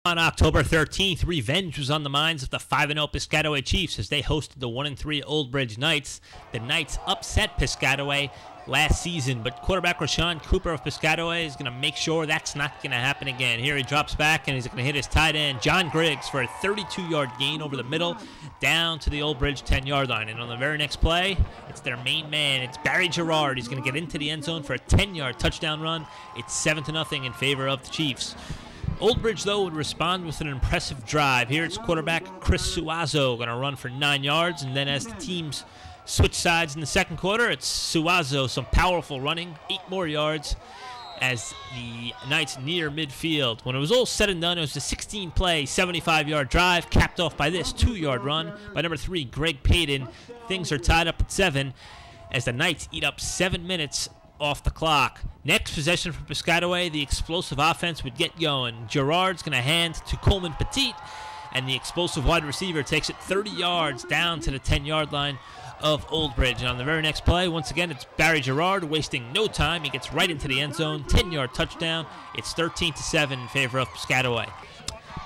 On October 13th, revenge was on the minds of the 5-0 Piscataway Chiefs as they hosted the 1-3 Old Bridge Knights. The Knights upset Piscataway last season, but quarterback Rashawn Cooper of Piscataway is going to make sure that's not going to happen again. Here he drops back and he's going to hit his tight end, John Griggs, for a 32-yard gain over the middle down to the Old Bridge 10-yard line. And on the very next play, it's their main man. It's Barry Gerard. He's going to get into the end zone for a 10-yard touchdown run. It's 7-0 in favor of the Chiefs. Old Bridge, though, would respond with an impressive drive. Here it's quarterback Chris Suazo going to run for 9 yards, and then as the teams switch sides in the second quarter, it's Suazo, some powerful running, 8 more yards as the Knights near midfield. When it was all said and done, it was a 16-play, 75-yard drive, capped off by this 2-yard run by number 3, Greg Payton. Things are tied up at 7 as the Knights eat up 7 minutes off the clock. Next possession for Piscataway, the explosive offense would get going. Gerard's going to hand to Coleman Petit, and the explosive wide receiver takes it 30 yards down to the 10-yard line of Old Bridge. And on the very next play, once again, it's Barry Gerard wasting no time. He gets right into the end zone, 10-yard touchdown. It's 13-7 in favor of Piscataway.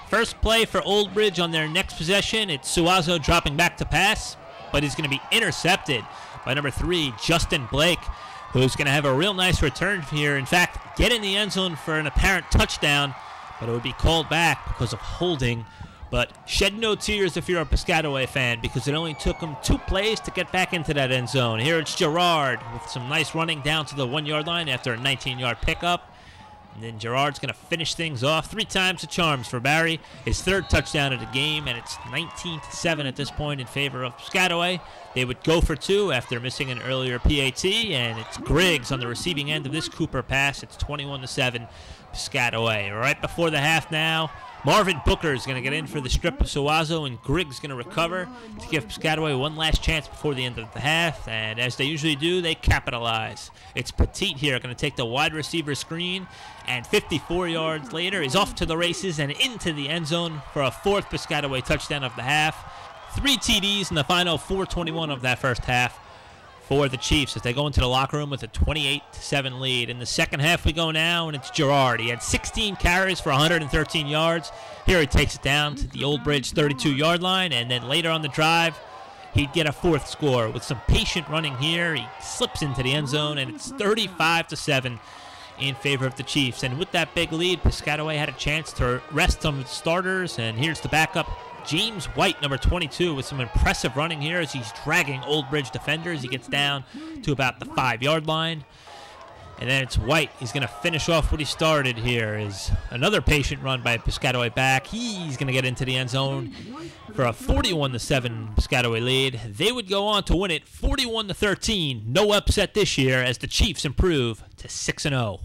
First play for Old Bridge on their next possession, it's Suazo dropping back to pass, but he's going to be intercepted by number 3, Justin Blake, who's going to have a real nice return here. In fact, get in the end zone for an apparent touchdown, but it would be called back because of holding. But shed no tears if you're a Piscataway fan, because it only took him 2 plays to get back into that end zone. Here it's Gerard with some nice running down to the 1-yard line after a 19-yard pickup. And then Gerard's going to finish things off 3 times the charms for Barry. His 3rd touchdown of the game, and it's 19-7 at this point in favor of Piscataway. They would go for 2 after missing an earlier PAT, and it's Griggs on the receiving end of this Cooper pass. It's 21-7 Piscataway. Right before the half now, Marvin Booker is going to get in for the strip of Suazo, and Griggs going to recover to give Piscataway one last chance before the end of the half. And as they usually do, they capitalize. It's Petit here going to take the wide receiver screen, and 54 yards later is off to the races and into the end zone for a 4th Piscataway touchdown of the half. 3 TDs in the final 4:21 of that first half for the Chiefs as they go into the locker room with a 28-7 lead. In the second half we go now, and it's Gerard. He had 16 carries for 113 yards. Here he takes it down to the Old Bridge 32-yard line, and then later on the drive, he'd get a 4th score. With some patient running here, he slips into the end zone, and it's 35-7 in favor of the Chiefs. And with that big lead, Piscataway had a chance to rest some of the starters, and here's the backup, James White, number 22, with some impressive running here as he's dragging Old Bridge defenders. He gets down to about the 5-yard line. And then it's White. He's going to finish off what he started here. Is another patient run by Piscataway back. He's going to get into the end zone for a 41-7 Piscataway lead. They would go on to win it 41-13. No upset this year as the Chiefs improve to 6-0.